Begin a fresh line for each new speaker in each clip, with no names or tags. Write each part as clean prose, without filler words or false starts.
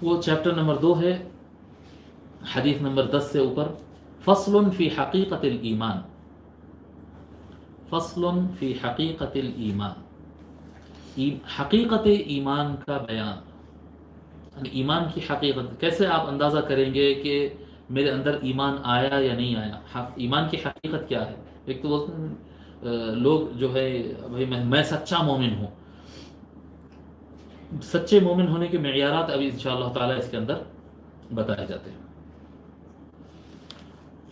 وہ chapter number 2 ہے، حدیث نمبر 10 سے اوپر. فصل فی حقیقت الایمان، فصل فی حقیقت الایمان، حقیقت ایمان کا بیان. ایمان کی حقیقت کیسے آپ اندازہ کریں گے کہ میرے اندر ایمان آیا یا نہیں آیا؟ ایمان کی حقیقت کیا ہے؟ ایک تو بولتے ہیں لوگ جو ہے بھائی میں سچا مومن ہوں. سچے مومن ہونے کے معیارات ابھی انشاءاللہ تعالی اس کے اندر بتائے جاتے ہیں.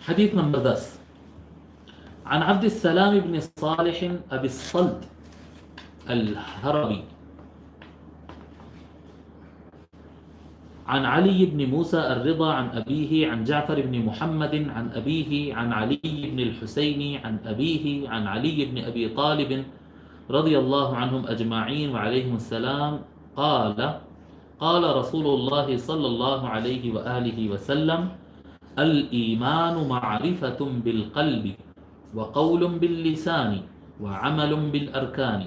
حدیث نمبر 10، عن عبد السلام بن صالح ابی الصلت الحربی عن علي بن موسى الرضا عن أبيه عن جعفر بن محمد عن أبيه عن علي بن الحسين عن أبيه عن علي بن أبي طالب رضي الله عنهم أجمعين وعليهم السلام قال قال رسول الله صلى الله عليه وآله وسلم الإيمان معرفة بالقلب وقول باللسان وعمل بالأركان.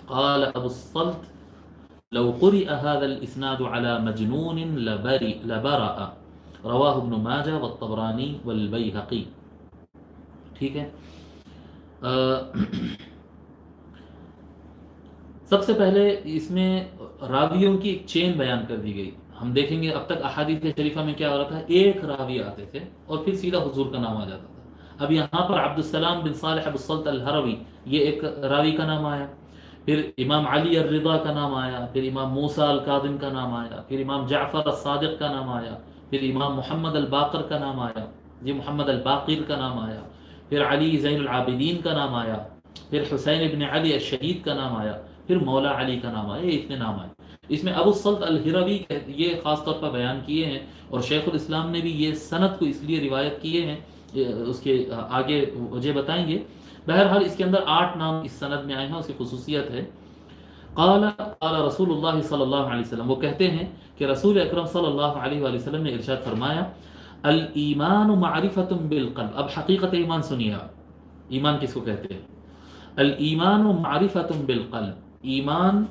قال أبو الصلت لو قرئ هذا الإسناد على مجنون لبرأ. رواہ ابن ماجہ والطبرانی والبیہقی. ٹھیک ہے. سب سے پہلے اس میں راویوں کی ایک چین بیان کر دی گئی. ہم دیکھیں گے اب تک احادیث شریفہ میں کیا ہو رہا تھا، ایک راوی آتے تھے اور پھر سیدھا حضور کا نام آ جاتا تھا. اب یہاں پر عبدالسلام بن صالح ابو الصلت الحروی، یہ ایک راوی کا نام آیا، پھر امام علی الرضا کا نام آیا، پھر امام موسیٰ الکاظم کا نام آیا، پھر امام جعفر الصادق کا نام آیا، پھر امام محمد الباقر کا نام آیا، محمد الباقر کا نام آیا، پھر علی زین العابدین کا نام آیا، پھر حسین ابن علی الشہید کا نام آیا، پھر مولا علی کا نام آیا. یہ اتنے نام آئے. اس میں ابو الصلت الحروی یہ خاص طور پر بیان کیے ہیں، اور شیخ الاسلام نے بھی یہ سند کو اس لیے روایت کیے ہیں، اس کے آگے وجہ بتائیں گے. بہرحال اس کے اندر 8 نام اس سند میں آئے ہیں. اس کی خصوصیت ہے قال رسول اللہ صلی اللہ علیہ وسلم، وہ کہتے ہیں کہ رسول اکرم صلی اللہ علیہ وآلہ وسلم نے ارشاد فرمایا الایمان معرفت بالقلب. اب حقیقت ایمان سنیے آپ. ایمان کس کو کہتے ہیں؟ الایمان معرفت بالقلب. ایمان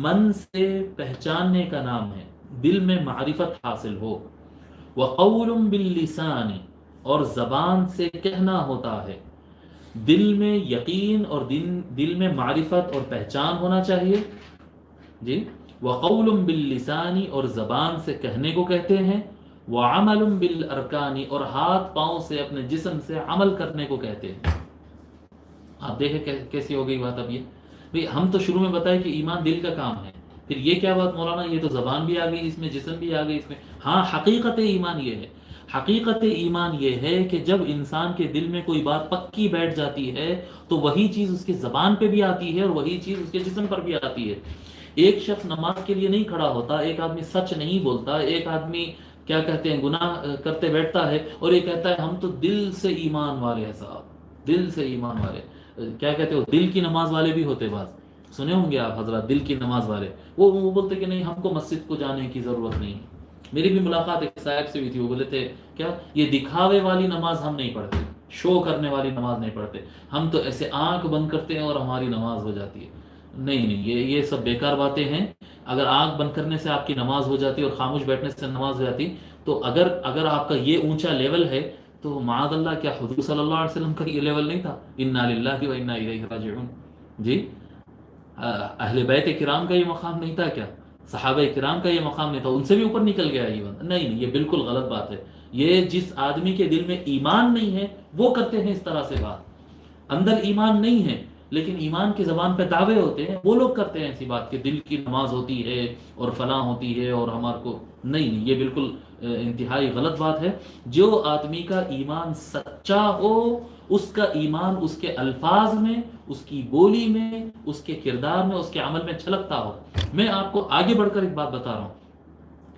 من سے پہچاننے کا نام ہے، دل میں معرفت حاصل ہو. وقول باللسان، اور زبان سے کہنا ہوتا ہے. دل میں یقین اور دل میں معرفت اور پہچان ہونا چاہیے. جی. وقول باللسان، اور زبان سے کہنے کو کہتے ہیں. وعمل بالارکان، اور ہاتھ پاؤں سے اپنے جسم سے عمل کرنے کو کہتے ہیں. آپ دیکھیں کیسی ہو گئی بات. اب یہ ہم تو شروع میں بتائے کہ ایمان دل کا کام ہے، پھر یہ کیا بات مولانا، یہ تو زبان بھی آ گئی اس میں، جسم بھی آ گئی اس میں. ہاں، حقیقت ایمان یہ ہے. حقیقت ایمان یہ ہے کہ جب انسان کے دل میں کوئی بات پکی بیٹھ جاتی ہے تو وہی چیز اس کے زبان پہ بھی آتی ہے اور وہی چیز اس کے جسم پر بھی آتی ہے. ایک شخص نماز کے لیے نہیں کھڑا ہوتا، ایک آدمی سچ نہیں بولتا، ایک آدمی کیا کہتے ہیں گناہ کرتے بیٹھتا ہے، اور یہ کہتا ہے ہم تو دل سے ایمان والے ہیں صاحب، دل سے ایمان والے. کیا کہتے ہو، دل کی نماز والے بھی ہوتے. بعض سنے ہوں گے آپ حضرات، دل کی نماز والے وہ بولتے کہ نہیں ہم کو مسجد کو جانے کی ضرورت نہیں. میری بھی ملاقات ایک صاحب سے ہوئی تھی، وہ بولے تھے کیا یہ دکھاوے والی نماز ہم نہیں پڑھتے، شو کرنے والی نماز نہیں پڑھتے، ہم تو ایسے آنکھ بند کرتے ہیں اور ہماری نماز ہو جاتی ہے. نہیں، یہ سب بیکار باتیں ہیں. اگر آنکھ بند کرنے سے آپ کی نماز ہو جاتی اور خاموش بیٹھنے سے نماز ہو جاتی، تو اگر آپ کا یہ اونچا لیول ہے تو معاذ اللہ، کیا حضور صلی اللہ علیہ وسلم کا یہ لیول نہیں تھا؟ انا للہ و انا الیہ راجعون. جی. اہل بیت کرام کا یہ مقام نہیں تھا کیا؟ صحابہ کرام کا یہ مقام نہیں تھا؟ ان سے بھی اوپر نکل گیا یہ بات. نہیں، یہ بالکل غلط بات ہے. یہ جس آدمی کے دل میں ایمان نہیں ہے وہ کرتے ہیں اس طرح سے بات. اندر ایمان نہیں ہے لیکن ایمان کی زبان پہ دعوے ہوتے ہیں، وہ لوگ کرتے ہیں ایسی بات کہ دل کی نماز ہوتی ہے اور فلاں ہوتی ہے اور ہمارے کو نہیں. یہ بالکل انتہائی غلط بات ہے. جو آدمی کا ایمان سچا ہو، اس کا ایمان اس کے الفاظ میں، اس کی بولی میں، اس کے کردار میں، اس کے عمل میں چھلکتا ہو. میں آپ کو آگے بڑھ کر ایک بات بتا رہا ہوں.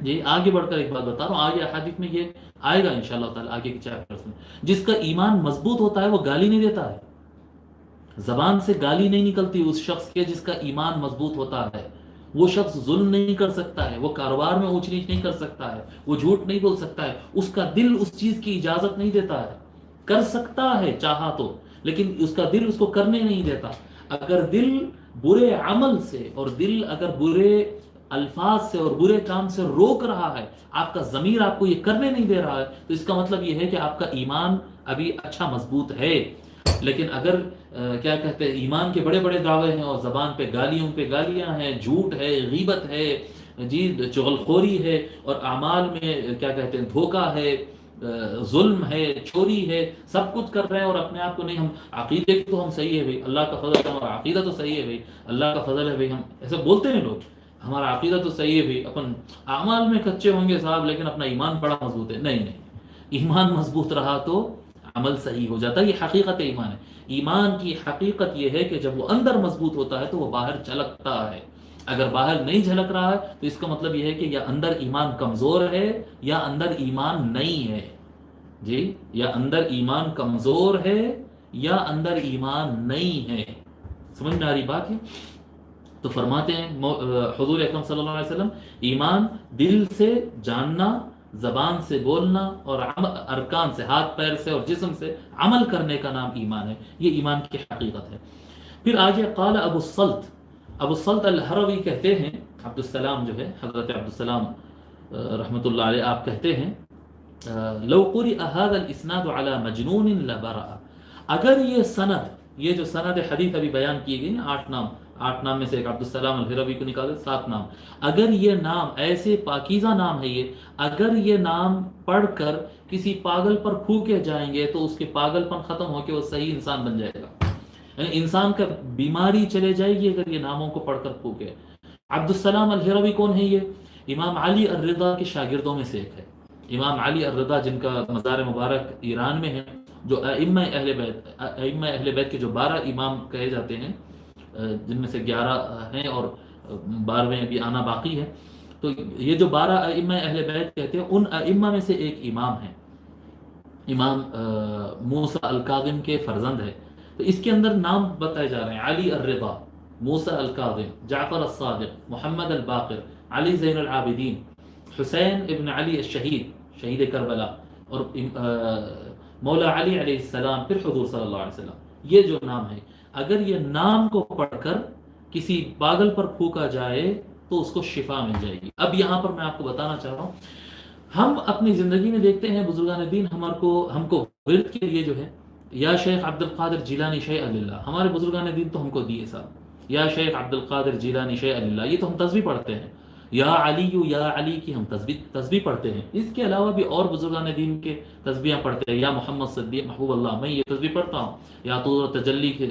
جی، آگے بڑھ کر ایک بات بتا رہا ہوں. آگے احادیث میں یہ آئے گا انشاءاللہ تعالی آگے کے چیپٹرز میں. جس کا ایمان مضبوط ہوتا ہے وہ گالی نہیں دیتا ہے، زبان سے گالی نہیں نکلتی اس شخص کے جس کا ایمان مضبوط ہوتا ہے. وہ شخص ظلم نہیں کر سکتا ہے، وہ کاروبار میں اونچ نیچ نہیں کر سکتا ہے، وہ جھوٹ نہیں بول سکتا ہے. اس کا دل اس چیز کی اجازت نہیں دیتا ہے. کر سکتا ہے چاہا تو، لیکن اس کا دل اس کو کرنے نہیں دیتا. اگر دل برے عمل سے اور دل اگر برے الفاظ سے اور برے کام سے روک رہا ہے، آپ کا ضمیر آپ کو یہ کرنے نہیں دے رہا ہے، تو اس کا مطلب یہ ہے کہ آپ کا ایمان ابھی اچھا مضبوط ہے۔ لیکن اگر کیا کہتے ہیں، ایمان کے بڑے بڑے دعوے ہیں اور زبان پہ گالیوں پہ گالیاں ہیں، جھوٹ ہے، غیبت ہے، جی چغلخوری ہے، اور اعمال میں کیا کہتے ہیں دھوکہ ہے، ظلم ہے، چوری ہے، سب کچھ کر رہے ہیں، اور اپنے آپ کو نہیں، ہم عقیدے کی تو ہم صحیح ہے بھائی، اللہ کا فضل ہے، ہمارا عقیدہ تو صحیح ہے بھائی، اللہ کا فضل ہے بھائی، ہم ایسے بولتے ہیں لوگ، ہمارا عقیدہ تو صحیح ہے بھائی، اپن اعمال میں کچے ہوں گے صاحب لیکن اپنا ایمان بڑا مضبوط ہے۔ نہیں نہیں، ایمان مضبوط رہا تو عمل صحیح ہو جاتا ہے، یہ حقیقت ایمان ہے۔ ایمان کی حقیقت یہ ہے کہ جب وہ اندر مضبوط ہوتا ہے تو وہ باہر جھلکتا ہے، اگر باہر نہیں جھلک رہا ہے تو اس کا مطلب یہ ہے کہ یا اندر ایمان کمزور ہے یا اندر ایمان نہیں ہے، جی، یا اندر ایمان کمزور ہے یا اندر ایمان نہیں ہے۔ سمجھ میں آ رہی بات ہے؟ تو فرماتے ہیں حضور اکرم صلی اللہ علیہ وسلم، ایمان دل سے جاننا، زبان سے بولنا، اور ارکان سے، ہاتھ پیر سے اور جسم سے عمل کرنے کا نام ایمان ہے، یہ ایمان کی حقیقت ہے۔ پھر آگے قال ابو الصلت، ابو الصلت الہروی کہتے ہیں، عبد السلام جو ہے حضرت عبد السلام رحمۃ اللہ علیہ، آپ کہتے ہیں لو قرئ هذا الاسناد على مجنون لبرأ، اگر یہ سند، یہ جو سند حدیث ابھی بیان کی گئی نا، 8 نام، 8 نام میں سے ایک عبد السلام الہروی کو نکالے 7 نام، اگر یہ نام ایسے پاکیزہ نام ہے، یہ اگر یہ نام پڑھ کر کسی پاگل پر پھونکے جائیں گے تو اس کے پاگل پن ختم ہو کے وہ صحیح انسان بن جائے گا، یعنی انسان کا بیماری چلے جائے گی اگر یہ ناموں کو پڑھ کر پھونکے۔ عبد السلام الہروی کون ہے؟ یہ امام علی الرضا کے شاگردوں میں سے ایک ہے۔ امام علی الرضا جن کا مزار مبارک ایران میں ہے، جو ائمہ اہل بیت کے جو 12 امام کہے جاتے ہیں، جن میں سے 11 ہیں اور 12ویں ابھی آنا باقی ہے، تو یہ جو 12 ائمہ اہل بیت کہتے ہیں، ان ائمہ میں سے ایک امام ہیں، امام موسیٰ الکاظم کے فرزند ہے۔ تو اس کے اندر نام بتائے جا رہے ہیں، علی الرضا، موسیٰ الکاظم، جعفر الصادق، محمد الباقر، علی زین العابدین، حسین ابن علی الشہید، شہید کربلا، اور مولا علی علیہ السلام، پھر حضور صلی اللہ علیہ وسلم، یہ جو نام ہے، اگر یہ نام کو پڑھ کر کسی پاگل پر پھونکا جائے تو اس کو شفا مل جائے گی۔ اب یہاں پر میں آپ کو بتانا چاہ رہا ہوں، ہم اپنی زندگی میں دیکھتے ہیں بزرگان دین ہم کو ورد کے لیے جو ہے، یا شیخ عبد القادر جیلانی شیء اللہ، ہمارے بزرگان دین تو ہم کو دیے صاحب، یا شیخ عبد القادر جیلانی شیء اللہ، یہ تو ہم تسبیح پڑھتے ہیں، یا علی کی ہم تسبیح پڑھتے ہیں، اس کے علاوہ بھی اور بزرگان دین کے تسبیحاں پڑھتے ہیں، یا محمد صدیق محبوب اللہ، میں یہ تسبیح پڑھتا ہوں، یا طور تجلی کی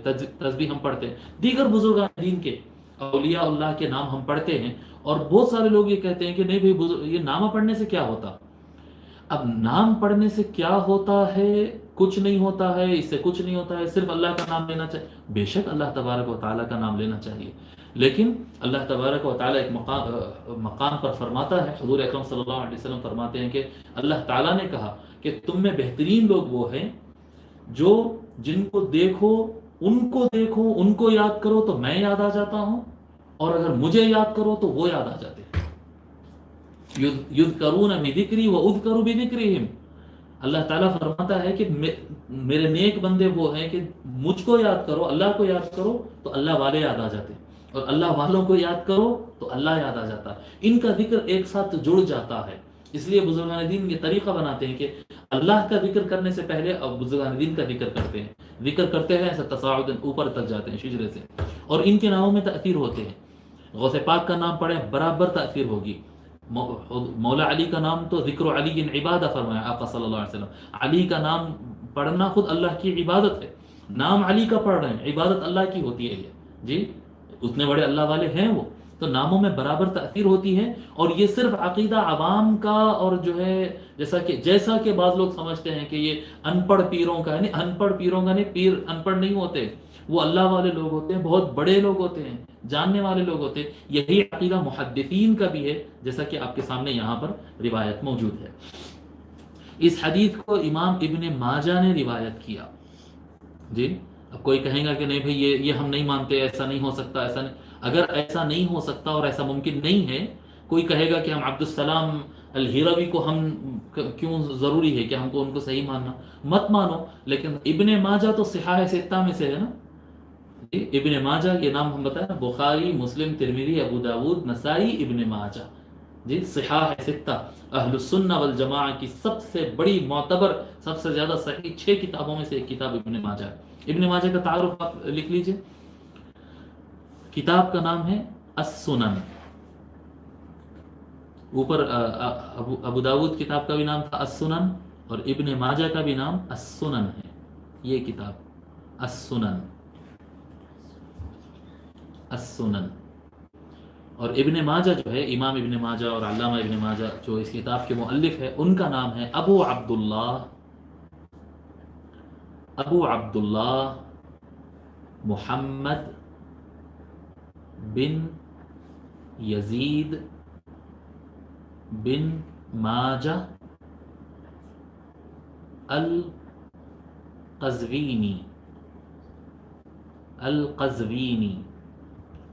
تسبیح ہم پڑھتے ہیں، دیگر بزرگان دین کے اولیاء اللہ کے نام ہم پڑھتے ہیں، اور بہت سارے لوگ یہ کہتے ہیں کہ نہیں بھائی یہ نامہ پڑھنے سے کیا ہوتا؟ اب نام پڑھنے سے کیا ہوتا ہے؟ کچھ نہیں ہوتا ہے، اس سے کچھ نہیں ہوتا ہے، صرف اللہ کا نام لینا چاہیے، بے شک اللہ تبارک و تعالیٰ کا نام لینا چاہیے، لیکن اللہ تبارک و تعالیٰ ایک مقام پر فرماتا ہے، حضور اکرم صلی اللہ علیہ وسلم فرماتے ہیں کہ اللہ تعالیٰ نے کہا کہ تم میں بہترین لوگ وہ ہیں جو جن کو دیکھو ان کو یاد کرو تو میں یاد آ جاتا ہوں، اور اگر مجھے یاد کرو تو وہ یاد آ جاتے ہیں۔ یذکرون بذکری واذکر بذکرہم، اللہ تعالیٰ فرماتا ہے کہ میرے نیک بندے وہ ہیں کہ مجھ کو یاد کرو، اللہ کو یاد کرو تو اللہ والے یاد آ جاتے ہیں، اور اللہ والوں کو یاد کرو تو اللہ یاد آ جاتا ہے، ان کا ذکر ایک ساتھ جڑ جاتا ہے۔ اس لیے بزرگان دین یہ طریقہ بناتے ہیں کہ اللہ کا ذکر کرنے سے پہلے اب بزرگان دین کا ذکر کرتے ہیں، ذکر کرتے ہیں ایسا تصاعداً اوپر تک جاتے ہیں شجرے سے، اور ان کے ناموں میں تأثیر ہوتے ہیں۔ غوث پاک کا نام پڑھیں برابر تأثیر ہوگی، مولا علی کا نام تو ذکر علی عبادہ فرمایا آقا صلی اللہ علیہ وسلم، علی کا نام پڑھنا خود اللہ کی عبادت ہے، نام علی کا پڑھ رہے ہیں، عبادت اللہ کی ہوتی ہے یہ، جی اتنے بڑے اللہ والے ہیں وہ، تو ناموں میں برابر تأثیر ہوتی ہے، اور یہ صرف عقیدہ عوام کا، اور جو ہے جیسا کہ بعض لوگ سمجھتے ہیں کہ یہ ان پڑھ پیروں کا ہے، نہیں، ان پڑھ پیروں کا نہیں، پیر ان پڑھ نہیں ہوتے، وہ اللہ والے لوگ ہوتے ہیں، بہت بڑے لوگ ہوتے ہیں، جاننے والے لوگ ہوتے ہیں، یہی عقیدہ محدثین کا بھی ہے، جیسا کہ آپ کے سامنے یہاں پر روایت موجود ہے۔ اس حدیث کو امام ابن ماجہ نے روایت کیا، جی اب کوئی کہیں گا کہ نہیں بھئی یہ ہم نہیں مانتے، ایسا نہیں ہو سکتا، ایسا نہیں، اگر ایسا نہیں ہو سکتا اور ایسا ممکن نہیں ہے، کوئی کہے گا کہ ہم عبد السلام الہروی کو ہم کیوں ضروری ہے کہ ہم کو ان کو صحیح ماننا؟ مت مانو، لیکن ابن ماجہ تو صحاح ستہ میں سے ہے نا، ابن ماجہ یہ نام ہم بتائیں نا، بخاری، مسلم، ترمذی، ابو داود، نسائی، ابن ماجہ، جی صحاح ستہ، اہل السنہ والجماعہ کی سب سے بڑی معتبر، سب سے زیادہ صحیح 6 کتابوں میں سے ایک کتاب ابن ماجہ ہے۔ ابن ماجہ کا تعارف آپ لکھ لیجئے، کتاب کا نام ہے السنن، اوپر ابو داود کتاب کا بھی نام تھا السنن، اور ابن ماجہ کا بھی نام السنن ہے، یہ کتاب السنن، السنن۔ اور ابن ماجہ جو ہے، امام ابن ماجہ اور علامہ ابن ماجہ جو اس کتاب کے مؤلف ہے، ان کا نام ہے ابو عبداللہ محمد بن یزید بن ماجہ القزوینی،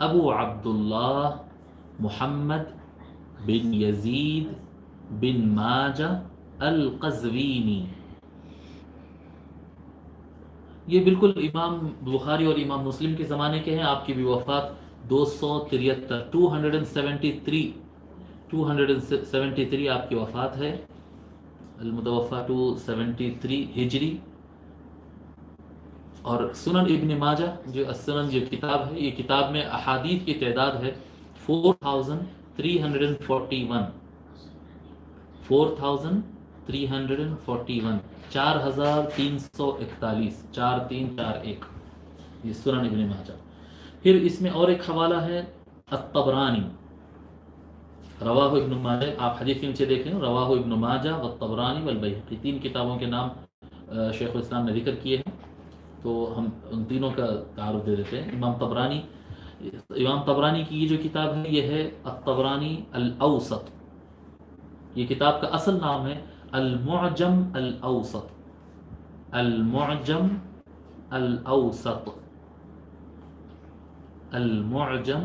ابو عبداللہ محمد بن یزید بن ماجہ القزوینی۔ یہ بالکل امام بخاری اور امام مسلم کے زمانے کے ہیں۔ آپ کی بھی وفات 273 آپ کی وفات ہے، المتوفا 273 ہجری۔ اور سنن ابن ماجہ جو السنن جو کتاب ہے، یہ کتاب میں احادیث کی تعداد ہے 4341، 4341، 4341، 4341، یہ سنن ابن ماجہ۔ پھر اس میں اور ایک حوالہ ہے الطبرانی، رواہ ابن ماجہ، آپ حدیث کے نیچے دیکھ لیں، رواہ ابن ماجہ والطبرانی والبیہقی، 3 کتابوں کے نام شیخ الاسلام نے ذکر کیے ہیں، تو ہم ان تینوں کا تعارف دے دیتے ہیں۔ امام طبرانی کی یہ جو کتاب ہے، یہ ہے الطبرانی الاوسط، یہ کتاب کا اصل نام ہے المعجم الاوسط، المعجم الاوسط، المعجم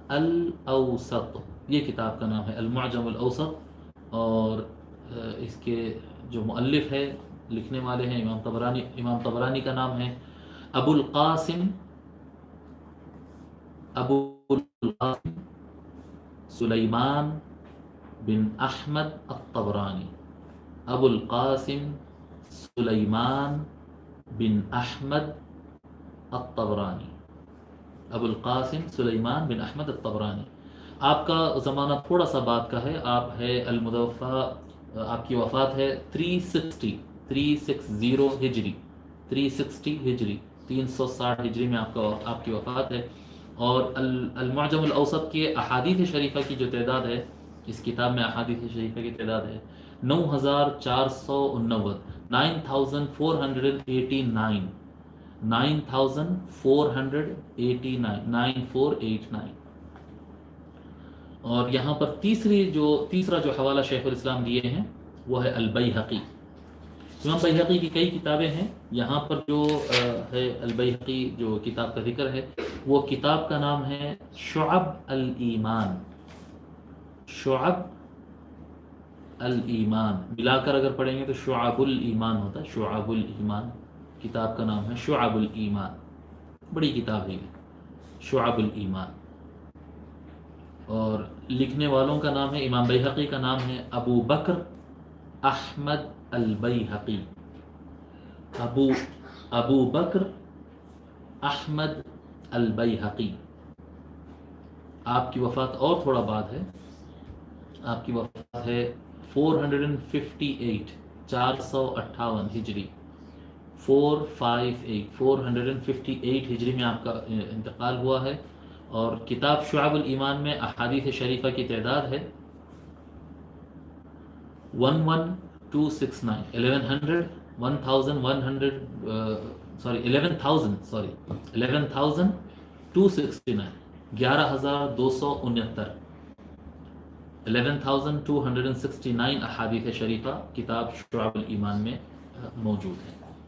الاوسط، یہ کتاب کا نام ہے المعجم الاوسط۔ اور اس کے جو مؤلف ہے، لکھنے والے ہیں امام طبرانی کا نام ہے ابو القاسم سلیمان بن احمد الطبرانی، ابو القاسم سلیمان بن احمد الطبرانی، ابو القاسم سلیمان بن احمد الطبرانی۔ آپ کا زمانہ تھوڑا سا بعد کا ہے، آپ ہے المتوفا، آپ کی وفات ہے 360 ہجری، 360 ہجری، 360 ہجری میں آپ کی وفات ہے۔ اور المعجم الاوسط کے احادیث شریفہ کی جو تعداد ہے، اس کتاب میں احادیث شریفہ کی تعداد ہے 9489، 9489، 9489۔ اور یہاں پر تیسرا جو حوالہ شیخ الاسلام دیے ہیں وہ ہے البیہقی۔ امام بیہقی کی کئی کتابیں ہیں، یہاں پر جو ہے البیہقی جو کتاب کا ذکر ہے، وہ کتاب کا نام ہے شعب الایمان، شعب الایمان، ملا کر اگر پڑھیں گے تو شعب الایمان ہوتا ہے، شعب الایمان، کتاب کا نام ہے شعب الایمان، بڑی کتاب ہے یہ شعب الایمان۔ اور لکھنے والوں کا نام ہے، امام بیہقی کا نام ہے ابو بکر احمد البیہقی، ابو بکر احمد البیہقی۔ آپ کی وفات اور تھوڑا بعد ہے، آپ کی وفات ہے 458، 458 ہجری، 458 ہجری میں آپ کا انتقال ہوا ہے۔ اور کتاب شعب الایمان میں احادیث شریفہ کی تعداد ہے 11269، 11269، 11269 11269 احادیث شریفہ کتاب شعب الایمان میں موجود ہے۔